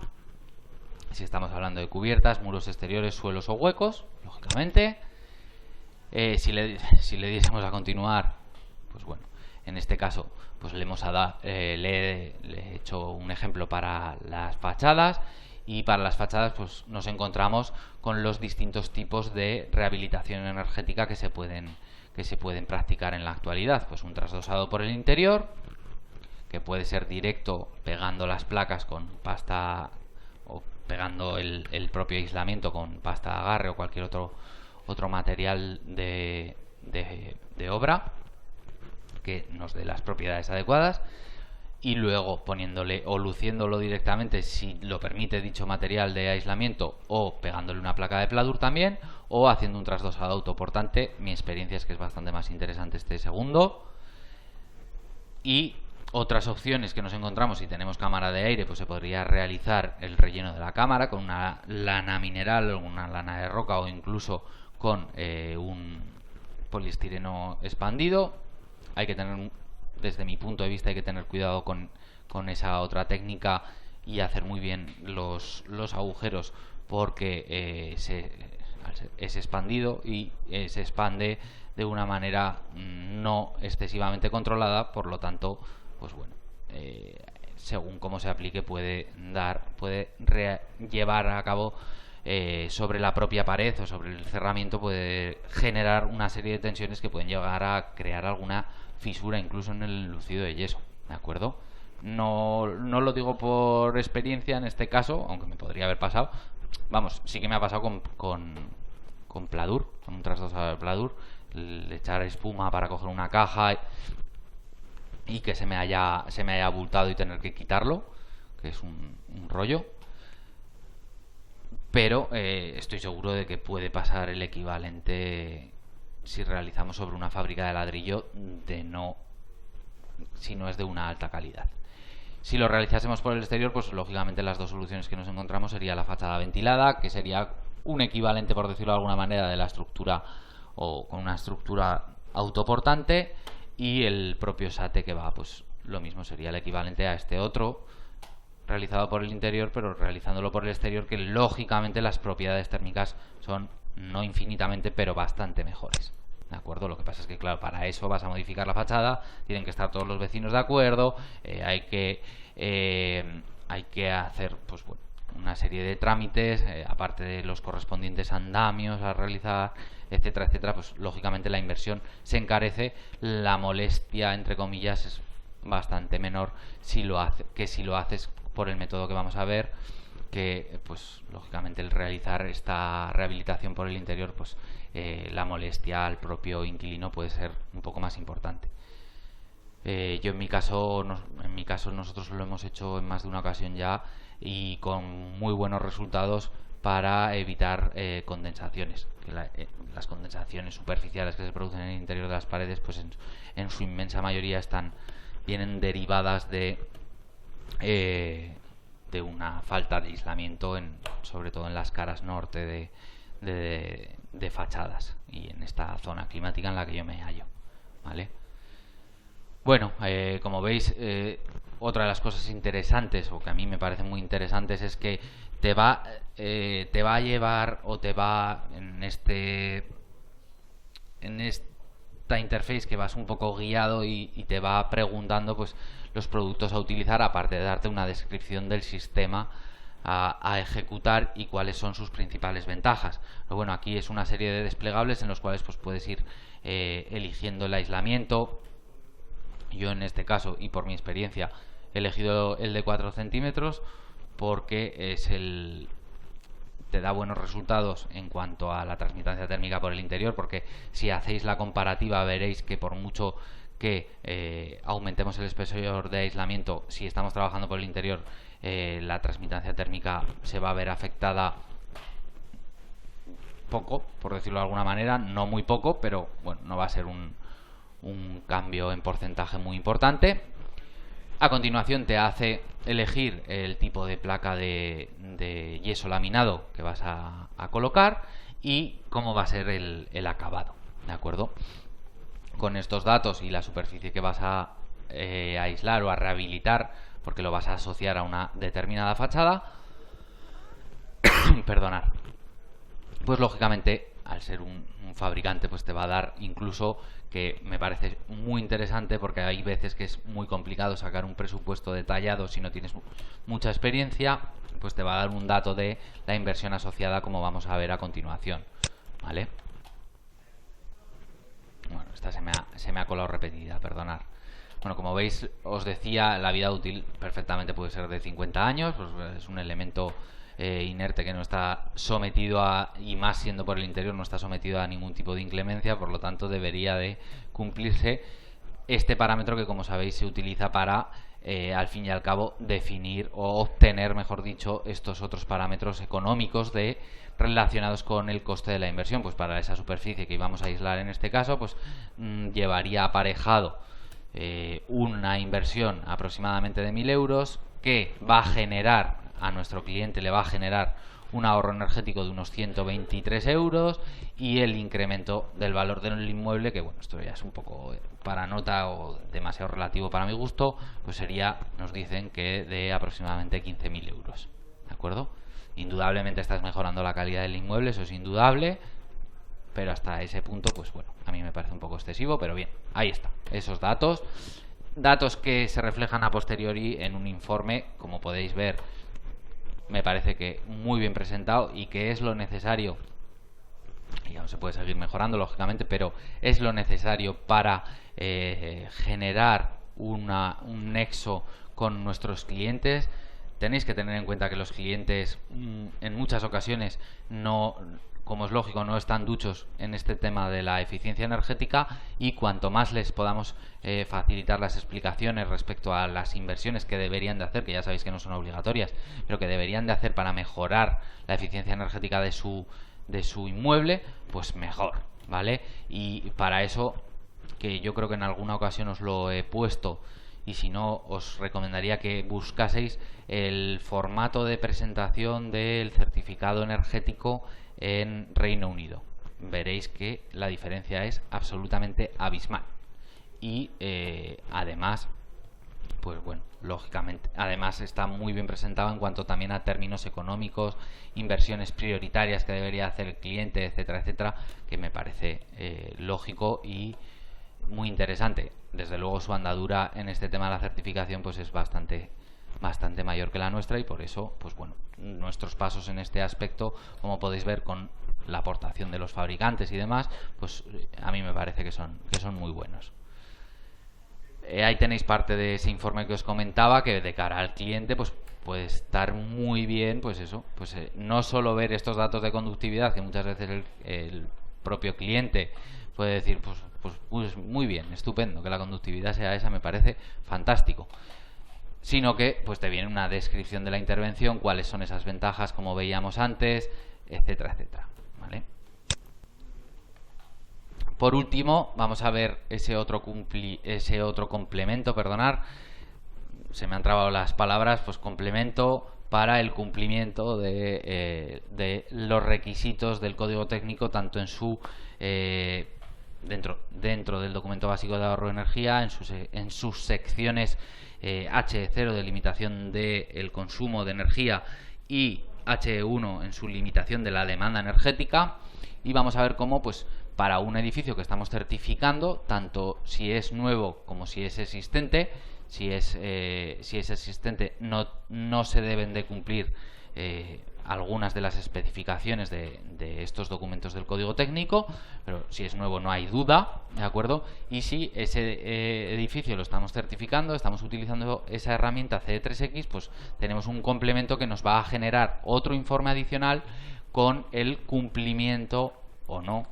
si estamos hablando de cubiertas, muros exteriores, suelos o huecos, lógicamente. Si le diésemos a continuar, pues bueno, en este caso pues le he hecho un ejemplo para las fachadas, y para las fachadas pues nos encontramos con los distintos tipos de rehabilitación energética que se pueden practicar en la actualidad. Pues un trasdosado por el interior, que puede ser directo pegando las placas con pasta, o pegando el propio aislamiento con pasta de agarre o cualquier otro material de obra que nos dé las propiedades adecuadas, y luego poniéndole o luciéndolo directamente, si lo permite dicho material de aislamiento, o pegándole una placa de pladur también, o haciendo un trasdosado autoportante. Mi experiencia es que es bastante más interesante este segundo. Y otras opciones que nos encontramos, si tenemos cámara de aire, pues se podría realizar el relleno de la cámara con una lana mineral o una lana de roca, o incluso con un poliestireno expandido. Hay que tener, desde mi punto de vista, hay que tener cuidado con esa otra técnica y hacer muy bien los agujeros, porque es expandido y se expande de una manera no excesivamente controlada. Por lo tanto, pues bueno, según cómo se aplique, puede llevar a cabo sobre la propia pared o sobre el cerramiento, puede generar una serie de tensiones que pueden llegar a crear alguna fisura incluso en el lucido de yeso, ¿de acuerdo? No lo digo por experiencia en este caso, aunque me podría haber pasado. Vamos, sí que me ha pasado con Pladur, con un trasdosado de Pladur, el echar espuma para coger una caja y que se me haya abultado y tener que quitarlo, que es un rollo. Pero estoy seguro de que puede pasar el equivalente si realizamos sobre una fábrica de ladrillo si no es de una alta calidad. Si lo realizásemos por el exterior, pues lógicamente las dos soluciones que nos encontramos sería la fachada ventilada, que sería un equivalente, por decirlo de alguna manera, de la estructura o con una estructura autoportante, y el propio SATE, que va, pues lo mismo, sería el equivalente a este otro realizado por el interior, pero realizándolo por el exterior, que lógicamente las propiedades térmicas son no infinitamente, pero bastante mejores. ¿De acuerdo? Lo que pasa es que, claro, para eso vas a modificar la fachada, tienen que estar todos los vecinos de acuerdo, hay que hacer, pues bueno, una serie de trámites, aparte de los correspondientes andamios a realizar, etcétera, etcétera. Pues lógicamente la inversión se encarece, la molestia, entre comillas, es bastante menor si lo haces por el método que vamos a ver, que pues lógicamente el realizar esta rehabilitación por el interior, pues la molestia al propio inquilino puede ser un poco más importante. Yo en mi caso nosotros lo hemos hecho en más de una ocasión ya, y con muy buenos resultados para evitar condensaciones. Las condensaciones superficiales que se producen en el interior de las paredes, pues en su inmensa mayoría vienen derivadas de una falta de aislamiento, sobre todo en las caras norte de fachadas y en esta zona climática en la que yo me hallo, ¿vale? Bueno, como veis, otra de las cosas interesantes, o que a mí me parecen muy interesantes, es que te va a llevar, o te va en esta interface, que vas un poco guiado y te va preguntando pues los productos a utilizar, aparte de darte una descripción del sistema a ejecutar y cuáles son sus principales ventajas. Pero bueno, aquí es una serie de desplegables en los cuales pues puedes ir eligiendo el aislamiento. Yo en este caso, y por mi experiencia, he elegido el de 4 centímetros porque te da buenos resultados en cuanto a la transmitancia térmica por el interior, porque si hacéis la comparativa veréis que por mucho que aumentemos el espesor de aislamiento, si estamos trabajando por el interior, la transmitancia térmica se va a ver afectada poco, por decirlo de alguna manera, no muy poco, pero bueno, no va a ser un cambio en porcentaje muy importante. A continuación te hace elegir el tipo de placa de yeso laminado que vas a colocar y cómo va a ser el acabado, ¿de acuerdo? Con estos datos y la superficie que vas a aislar o a rehabilitar, porque lo vas a asociar a una determinada fachada, perdonar, pues lógicamente al ser un fabricante pues te va a dar, incluso, que me parece muy interesante, porque hay veces que es muy complicado sacar un presupuesto detallado si no tienes mucha experiencia, pues te va a dar un dato de la inversión asociada, como vamos a ver a continuación, ¿vale? Bueno, esta se me ha colado repetida, perdonad. Bueno, como veis, os decía, la vida útil perfectamente puede ser de 50 años, pues es un elemento inerte que no está sometido y más siendo por el interior, no está sometido a ningún tipo de inclemencia, por lo tanto debería de cumplirse este parámetro, que como sabéis se utiliza para al fin y al cabo definir o obtener, mejor dicho, estos otros parámetros económicos relacionados con el coste de la inversión. Pues para esa superficie que íbamos a aislar en este caso, pues llevaría aparejado una inversión aproximadamente de 1.000 euros, que va a generar a nuestro cliente, le va a generar un ahorro energético de unos 123 euros, y el incremento del valor del inmueble, que bueno, esto ya es un poco para nota o demasiado relativo para mi gusto, pues sería, nos dicen que de aproximadamente 15.000 euros, ¿de acuerdo? Indudablemente estás mejorando la calidad del inmueble, eso es indudable, pero hasta ese punto, pues bueno, a mí me parece un poco excesivo, pero bien, ahí está, esos datos que se reflejan a posteriori en un informe, como podéis ver. Me parece que muy bien presentado, y que es lo necesario, y aún se puede seguir mejorando lógicamente, pero es lo necesario para generar un nexo con nuestros clientes. Tenéis que tener en cuenta que los clientes en muchas ocasiones no, como es lógico, no están duchos en este tema de la eficiencia energética, y cuanto más les podamos facilitar las explicaciones respecto a las inversiones que deberían de hacer, que ya sabéis que no son obligatorias, pero que deberían de hacer para mejorar la eficiencia energética de su inmueble, pues mejor, ¿vale? Y para eso, que yo creo que en alguna ocasión os lo he puesto, y si no, os recomendaría que buscaseis el formato de presentación del certificado energético en Reino Unido. Veréis que la diferencia es absolutamente abismal. Y además, pues bueno, lógicamente, además está muy bien presentado en cuanto también a términos económicos, inversiones prioritarias que debería hacer el cliente, etcétera, etcétera, que me parece lógico y muy interesante. Desde luego su andadura en este tema de la certificación pues es bastante mayor que la nuestra, y por eso, pues bueno, nuestros pasos en este aspecto, como podéis ver con la aportación de los fabricantes y demás, pues a mí me parece que son muy buenos. Ahí tenéis parte de ese informe que os comentaba, que de cara al cliente pues puede estar muy bien, pues eso, pues no solo ver estos datos de conductividad, que muchas veces el propio cliente puede decir pues muy bien, estupendo, que la conductividad sea esa, me parece fantástico, sino que pues te viene una descripción de la intervención, cuáles son esas ventajas como veíamos antes, etcétera, etcétera, ¿vale? Por último, vamos a ver ese otro complemento, se me han trabado las palabras, pues complemento para el cumplimiento de los requisitos del código técnico, tanto en su dentro del documento básico de ahorro de energía, en sus secciones H0 de limitación del consumo de energía y H1 en su limitación de la demanda energética. Y vamos a ver cómo, pues, para un edificio que estamos certificando, tanto si es nuevo como si es existente, si es existente no se deben de cumplir algunas de las especificaciones de estos documentos del código técnico, pero si es nuevo no hay duda, ¿de acuerdo? Y si ese edificio lo estamos certificando, estamos utilizando esa herramienta CE3X, pues tenemos un complemento que nos va a generar otro informe adicional con el cumplimiento o no.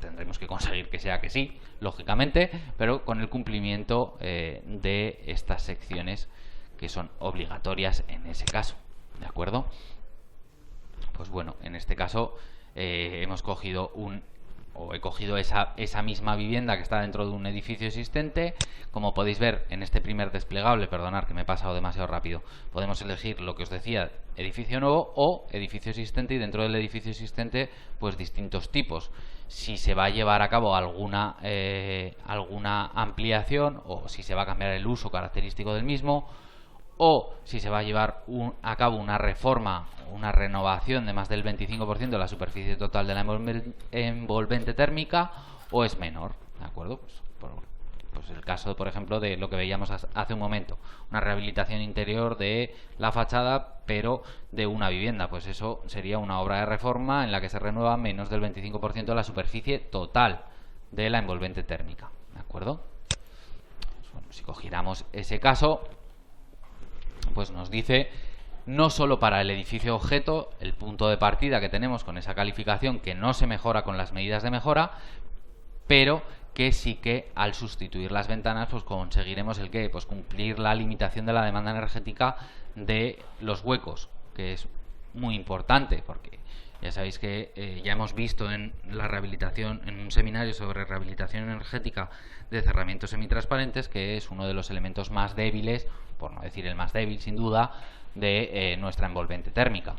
Tendremos que conseguir que sea que sí, lógicamente, pero con el cumplimiento de estas secciones que son obligatorias en ese caso, ¿de acuerdo? Pues bueno, en este caso hemos cogido he cogido esa misma vivienda que está dentro de un edificio existente. Como podéis ver en este primer desplegable, perdonad que me he pasado demasiado rápido, podemos elegir lo que os decía, edificio nuevo o edificio existente, y dentro del edificio existente pues distintos tipos. Si se va a llevar a cabo alguna ampliación, o si se va a cambiar el uso característico del mismo, o si se va a llevar a cabo una reforma, una renovación de más del 25% de la superficie total de la envolvente térmica, o es menor, ¿de acuerdo? Pues el caso, por ejemplo, de lo que veíamos hace un momento, una rehabilitación interior de la fachada, pero de una vivienda, pues eso sería una obra de reforma en la que se renueva menos del 25% de la superficie total de la envolvente térmica, ¿de acuerdo? Pues bueno, si cogiéramos ese caso, pues nos dice no solo para el edificio objeto, el punto de partida que tenemos con esa calificación, que no se mejora con las medidas de mejora, pero que sí que al sustituir las ventanas pues conseguiremos el que, pues cumplir la limitación de la demanda energética de los huecos, que es muy importante, porque ya sabéis que ya hemos visto en la rehabilitación, en un seminario sobre rehabilitación energética de cerramientos semitransparentes, que es uno de los elementos más débiles, por no decir el más débil sin duda, de nuestra envolvente térmica.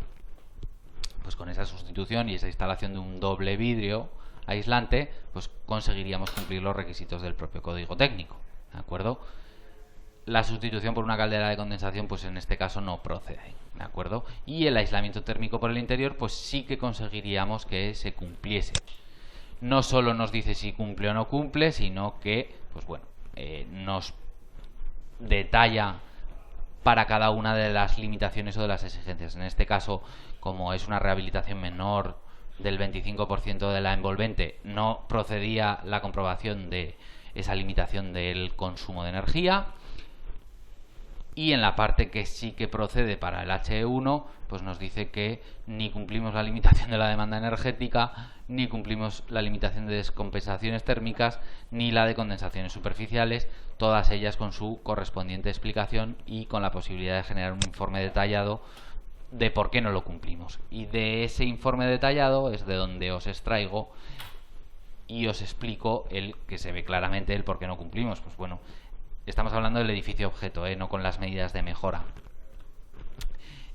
Pues con esa sustitución y esa instalación de un doble vidrio aislante, pues conseguiríamos cumplir los requisitos del propio código técnico, ¿de acuerdo? La sustitución por una caldera de condensación, pues en este caso no procede, ¿de acuerdo? Y el aislamiento térmico por el interior, pues sí que conseguiríamos que se cumpliese. No solo nos dice si cumple o no cumple, sino que, pues bueno, nos detalla para cada una de las limitaciones o de las exigencias. En este caso, como es una rehabilitación menor del 25% de la envolvente, no procedía la comprobación de esa limitación del consumo de energía. y en la parte que sí que procede para el HE1, pues nos dice que ni cumplimos la limitación de la demanda energética, ni cumplimos la limitación de descompensaciones térmicas, ni la de condensaciones superficiales, todas ellas con su correspondiente explicación y con la posibilidad de generar un informe detallado de por qué no lo cumplimos. Y de ese informe detallado es de donde os extraigo y os explico el que se ve claramente el por qué no cumplimos. Pues bueno, estamos hablando del edificio objeto, no con las medidas de mejora.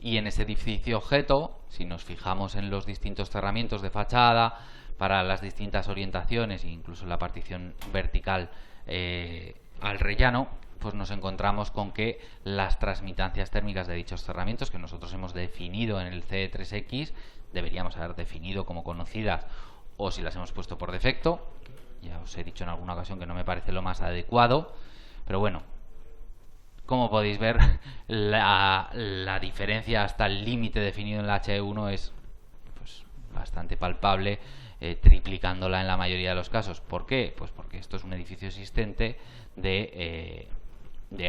Y en ese edificio objeto, si nos fijamos en los distintos cerramientos de fachada para las distintas orientaciones e incluso la partición vertical al rellano, pues nos encontramos con que las transmitancias térmicas de dichos cerramientos, que nosotros hemos definido en el CE3X, deberíamos haber definido como conocidas, o si las hemos puesto por defecto, ya os he dicho en alguna ocasión que no me parece lo más adecuado, pero bueno, como podéis ver, la diferencia hasta el límite definido en la HE1 es pues bastante palpable, triplicándola en la mayoría de los casos. ¿Por qué? Pues porque esto es un edificio existente de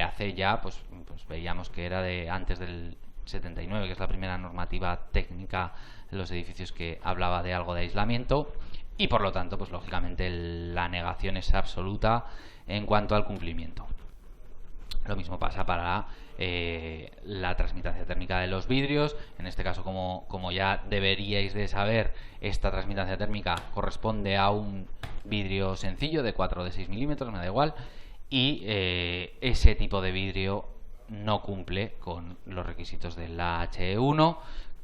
hace ya, pues veíamos que era de antes del 79, que es la primera normativa técnica de los edificios que hablaba de algo de aislamiento, y por lo tanto, pues lógicamente la negación es absoluta en cuanto al cumplimiento. Lo mismo pasa para la transmitancia térmica de los vidrios. En este caso, como ya deberíais de saber, esta transmitancia térmica corresponde a un vidrio sencillo de 4 o de 6 milímetros, me da igual, y ese tipo de vidrio no cumple con los requisitos de la HE1,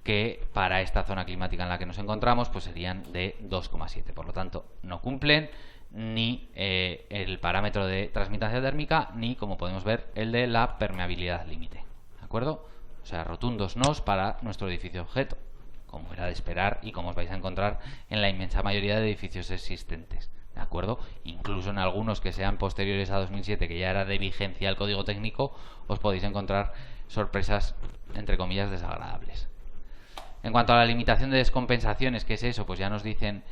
que para esta zona climática en la que nos encontramos pues serían de 2,7. Por lo tanto, no cumplen ni el parámetro de transmitancia térmica, ni, como podemos ver, el de la permeabilidad límite. ¿De acuerdo? O sea, rotundos nos para nuestro edificio objeto, como era de esperar y como os vais a encontrar en la inmensa mayoría de edificios existentes. ¿De acuerdo? Incluso en algunos que sean posteriores a 2007, que ya era de vigencia el código técnico, os podéis encontrar sorpresas, entre comillas, desagradables. En cuanto a la limitación de descompensaciones, ¿qué es eso? Pues ya nos dicen,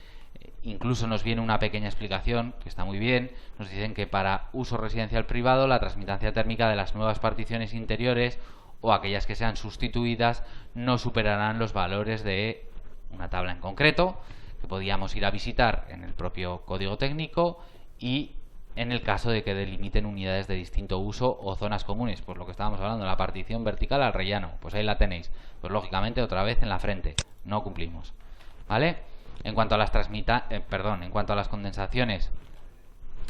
incluso nos viene una pequeña explicación, que está muy bien. Nos dicen que para uso residencial privado, la transmitancia térmica de las nuevas particiones interiores o aquellas que sean sustituidas no superarán los valores de una tabla en concreto, que podíamos ir a visitar en el propio código técnico, y en el caso de que delimiten unidades de distinto uso o zonas comunes, pues lo que estábamos hablando, la partición vertical al rellano, pues ahí la tenéis. Pues lógicamente otra vez en la frente, no cumplimos, ¿vale? En cuanto a las en cuanto a las condensaciones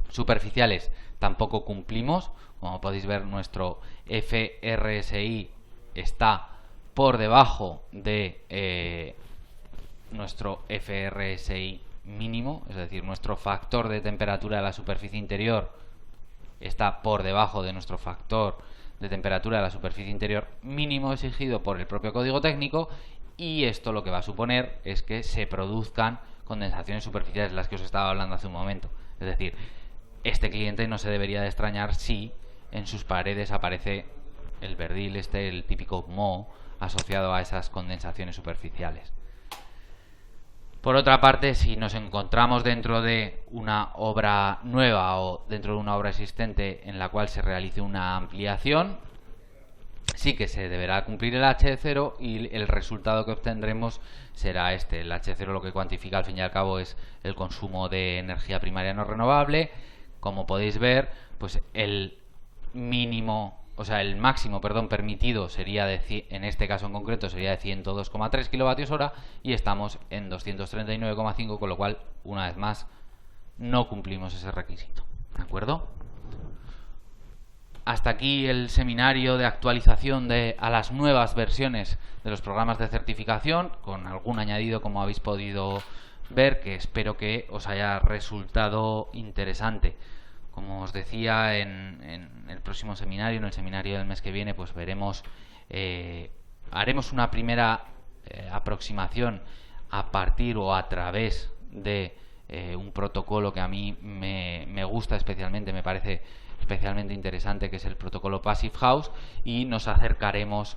superficiales, tampoco cumplimos. Como podéis ver, nuestro FRSI está por debajo de nuestro FRSI mínimo, es decir, nuestro factor de temperatura de la superficie interior está por debajo de nuestro factor de temperatura de la superficie interior mínimo exigido por el propio código técnico, y esto lo que va a suponer es que se produzcan condensaciones superficiales, las que os estaba hablando hace un momento. Es decir, este cliente no se debería de extrañar si en sus paredes aparece el verdil, el típico moho asociado a esas condensaciones superficiales. Por otra parte, si nos encontramos dentro de una obra nueva o dentro de una obra existente en la cual se realice una ampliación, sí que se deberá cumplir el H0 y el resultado que obtendremos será este. El H0 lo que cuantifica al fin y al cabo es el consumo de energía primaria no renovable. Como podéis ver, pues el máximo permitido sería en este caso en concreto sería de 102,3 kWh y estamos en 239,5, con lo cual, una vez más, no cumplimos ese requisito. ¿De acuerdo? Hasta aquí el seminario de actualización a las nuevas versiones de los programas de certificación, con algún añadido, como habéis podido ver, que espero que os haya resultado interesante. Como os decía, en el próximo seminario, en el seminario del mes que viene, pues haremos una primera aproximación a partir o a través de un protocolo que a mí me gusta especialmente, me parece especialmente interesante, que es el protocolo Passive House, y nos acercaremos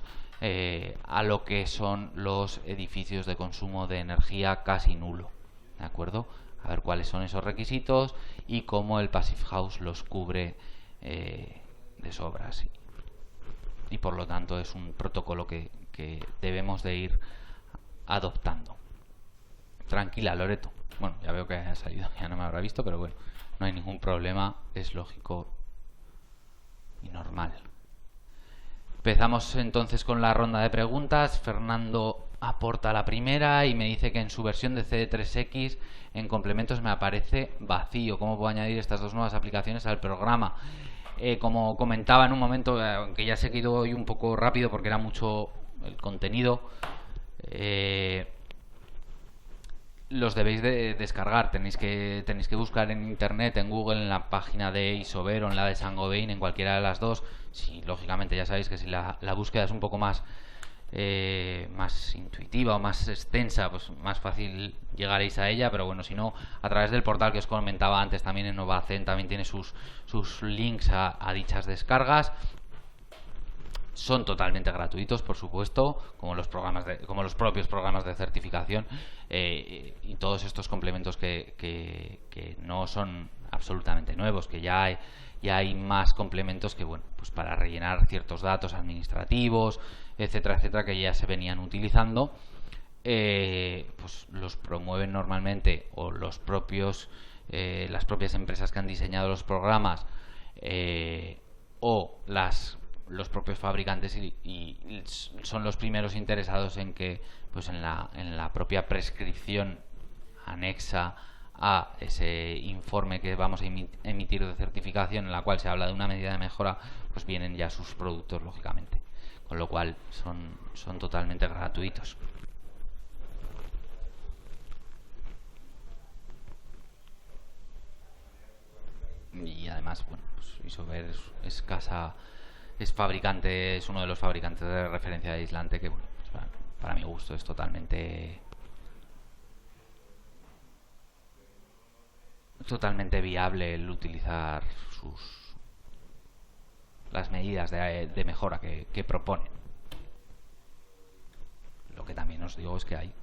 a lo que son los edificios de consumo de energía casi nulo. ¿De acuerdo? A ver cuáles son esos requisitos y cómo el Passive House los cubre de sobra. Sí. y por lo tanto es un protocolo que debemos de ir adoptando. Tranquila, Loreto. Bueno, ya veo que ha salido, ya no me habrá visto, pero bueno, no hay ningún problema, es lógico y normal. Empezamos entonces con la ronda de preguntas. Fernando aporta la primera y me dice que en su versión de CD3X en complementos me aparece vacío. ¿Cómo puedo añadir estas dos nuevas aplicaciones al programa? Como comentaba en un momento, aunque ya se quedó hoy un poco rápido porque era mucho el contenido, los debéis de descargar. Tenéis que buscar en internet, en Google, en la página de Isover o en la de Saint-Gobain, en cualquiera de las dos. Si, lógicamente, ya sabéis que si la búsqueda es un poco más intuitiva o más extensa, pues más fácil llegaréis a ella. Pero bueno, si no, a través del portal que os comentaba antes, también en Novacen también tiene sus links a dichas descargas. Son totalmente gratuitos, por supuesto, como los propios programas de certificación, y todos estos complementos que no son absolutamente nuevos, que ya hay más complementos que, bueno, pues para rellenar ciertos datos administrativos, etcétera, etcétera, que ya se venían utilizando. Pues los promueven normalmente, o las propias empresas que han diseñado los programas, o los propios fabricantes, y son los primeros interesados en que, pues en la propia prescripción anexa a ese informe que vamos a emitir de certificación, en la cual se habla de una medida de mejora, pues vienen ya sus productos, lógicamente, con lo cual son totalmente gratuitos. Y además, bueno, pues Isover es fabricante, es uno de los fabricantes de referencia de aislante que, bueno, pues para mi gusto es totalmente viable el utilizar las medidas de mejora que proponen. Lo que también os digo es que hay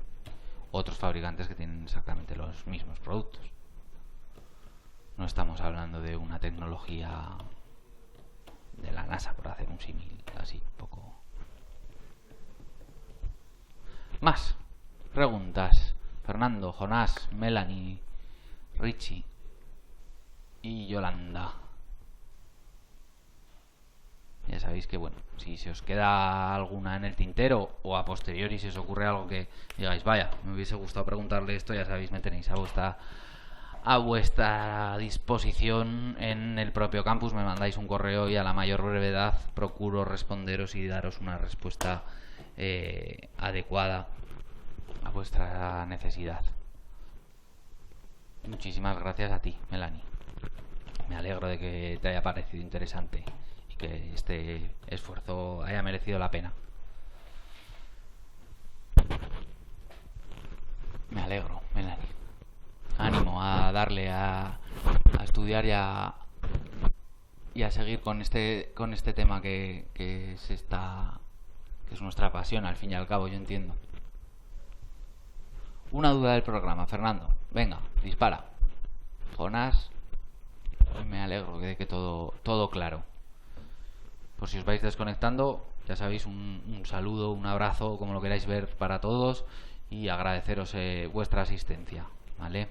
otros fabricantes que tienen exactamente los mismos productos. No estamos hablando de una tecnología de la NASA, por hacer un símil así poco. Más preguntas. Fernando, Jonás, Melanie, Richie y Yolanda. Ya sabéis que, bueno, si se os queda alguna en el tintero, o a posteriori si os ocurre algo que digáis, vaya, me hubiese gustado preguntarle esto, ya sabéis, me tenéis a vuestra disposición en el propio campus. Me mandáis un correo y a la mayor brevedad procuro responderos y daros una respuesta adecuada a vuestra necesidad. Muchísimas gracias a ti, Melanie. Me alegro de que te haya parecido interesante y que este esfuerzo haya merecido la pena. Me alegro, Melanie. Ánimo a darle a estudiar y a seguir con este tema que es nuestra pasión, al fin y al cabo, yo entiendo. Una duda del programa, Fernando. Venga, dispara. Jonás, me alegro de que todo claro. Por si os vais desconectando, ya sabéis, un saludo, un abrazo, como lo queráis ver, para todos, y agradeceros vuestra asistencia, ¿vale?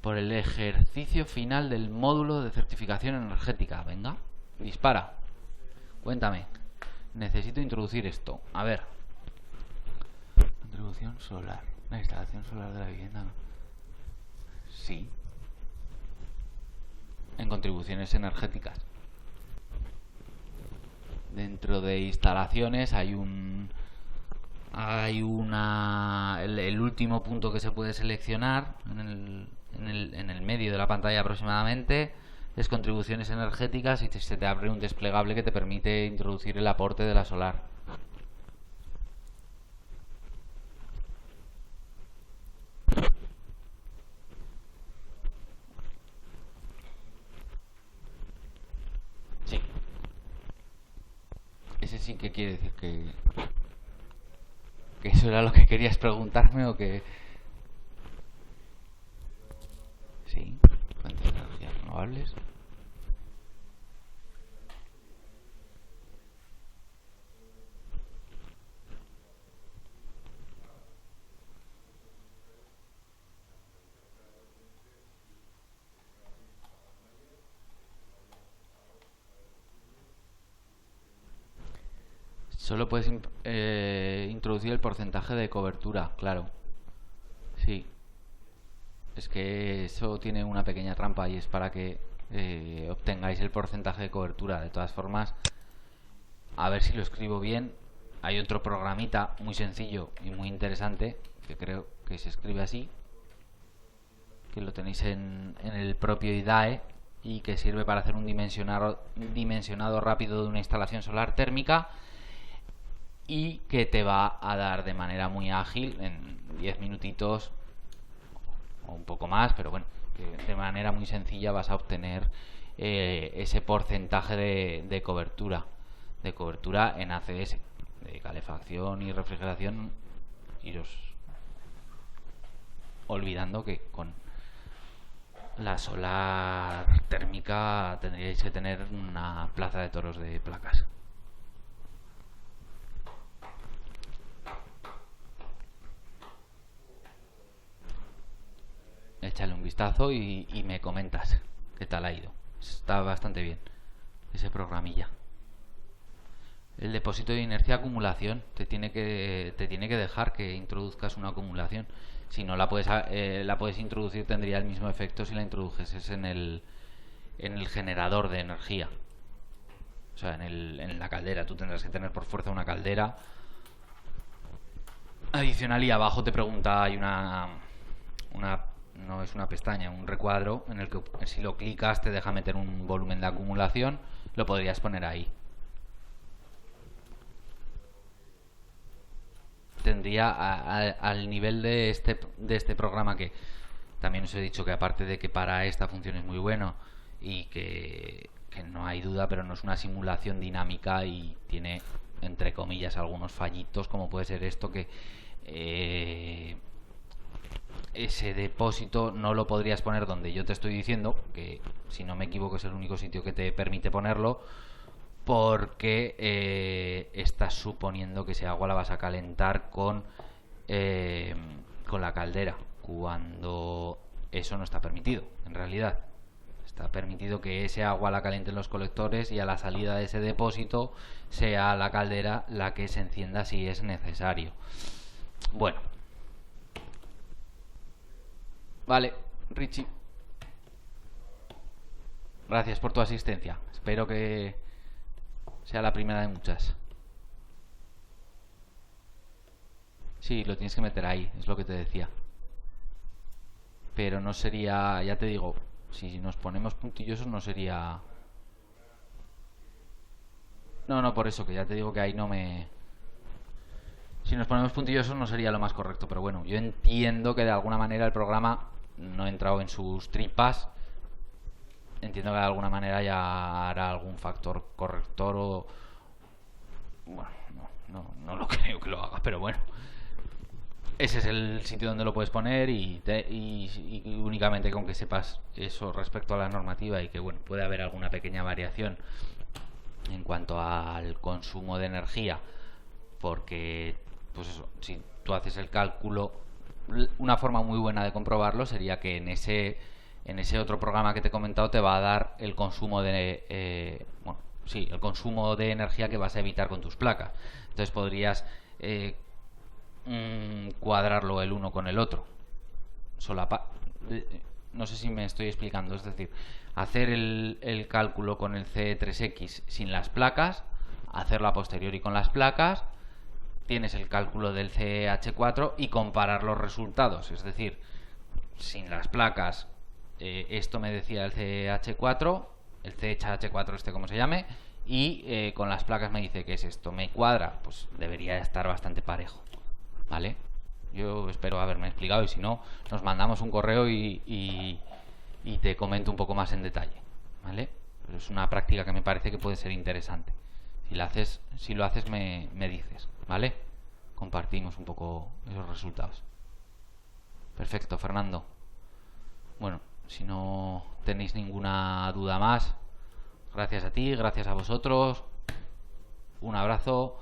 Por el ejercicio final del módulo de certificación energética. Venga, dispara. Cuéntame. Necesito introducir esto. A ver. Contribución solar. La instalación solar de la vivienda. Sí. En contribuciones energéticas. Dentro de instalaciones hay el último punto que se puede seleccionar en el medio de la pantalla aproximadamente es contribuciones energéticas, y se te abre un desplegable que te permite introducir el aporte de la solar. Sí. Ese sí que quiere decir que eso era lo que querías preguntarme, o que... Sí, fuentes de energías renovables. Solo puedes introducir el porcentaje de cobertura, claro. Sí. Es que eso tiene una pequeña trampa y es para que obtengáis el porcentaje de cobertura. De todas formas, a ver si lo escribo bien. Hay otro programita muy sencillo y muy interesante que creo que se escribe así, que lo tenéis en el propio IDAE y que sirve para hacer un dimensionado rápido de una instalación solar térmica y que te va a dar de manera muy ágil, en 10 minutitos o un poco más, pero bueno, que de manera muy sencilla vas a obtener ese porcentaje de cobertura en ACS, de calefacción y refrigeración. Iros olvidando que con la solar térmica tendríais que tener una plaza de toros de placas. Échale un vistazo y me comentas qué tal ha ido. Está bastante bien ese programilla. El depósito de inercia acumulación te tiene que dejar que introduzcas una acumulación. Si no la puedes introducir, tendría el mismo efecto si la introdujeses en el generador de energía. O sea, en la caldera. Tú tendrás que tener por fuerza una caldera adicional y abajo te pregunta, hay no es una pestaña, un recuadro en el que si lo clicas te deja meter un volumen de acumulación. Lo podrías poner ahí. Tendría al nivel de este programa, que también os he dicho que aparte de que para esta función es muy bueno y que no hay duda, pero no es una simulación dinámica y tiene entre comillas algunos fallitos, como puede ser esto, que ese depósito no lo podrías poner donde yo te estoy diciendo, que si no me equivoco es el único sitio que te permite ponerlo, porque estás suponiendo que ese agua la vas a calentar con la caldera, cuando eso no está permitido. En realidad está permitido que ese agua la calienten los colectores y a la salida de ese depósito sea la caldera la que se encienda si es necesario. Bueno, vale, Richie, gracias por tu asistencia. Espero que sea la primera de muchas. Sí, lo tienes que meter ahí, es lo que te decía. Pero no sería, ya te digo, si nos ponemos puntillosos no sería... No, por eso, que ya te digo que ahí no me... Si nos ponemos puntillosos no sería lo más correcto, pero bueno, yo entiendo que de alguna manera el programa no he entrado en sus tripas. Entiendo que de alguna manera ya hará algún factor corrector o... Bueno, no lo creo que lo haga, pero bueno. Ese es el sitio donde lo puedes poner y únicamente con que sepas eso respecto a la normativa y que bueno, puede haber alguna pequeña variación en cuanto al consumo de energía, porque pues eso, si tú haces el cálculo, una forma muy buena de comprobarlo sería que en ese otro programa que te he comentado te va a dar el consumo de el consumo de energía que vas a evitar con tus placas. Entonces podrías cuadrarlo el uno con el otro. No sé si me estoy explicando. Es decir, hacer el cálculo con el C3X sin las placas, hacerlo a posteriori con las placas, tienes el cálculo del CH4 y comparar los resultados. Es decir, sin las placas, esto me decía el CH4, el CH4 este como se llame, y con las placas me dice que es esto. Me cuadra, pues debería estar bastante parejo, ¿vale? Yo espero haberme explicado y si no, nos mandamos un correo y te comento un poco más en detalle, ¿vale? Pero es una práctica que me parece que puede ser interesante. Si lo haces me dices, ¿vale? Compartimos un poco esos resultados. Perfecto, Fernando. Bueno, si no tenéis ninguna duda más, gracias a ti, gracias a vosotros. Un abrazo,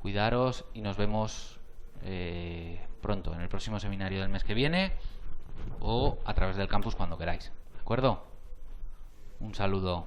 cuidaros y nos vemos pronto en el próximo seminario del mes que viene o a través del campus cuando queráis. ¿De acuerdo? Un saludo.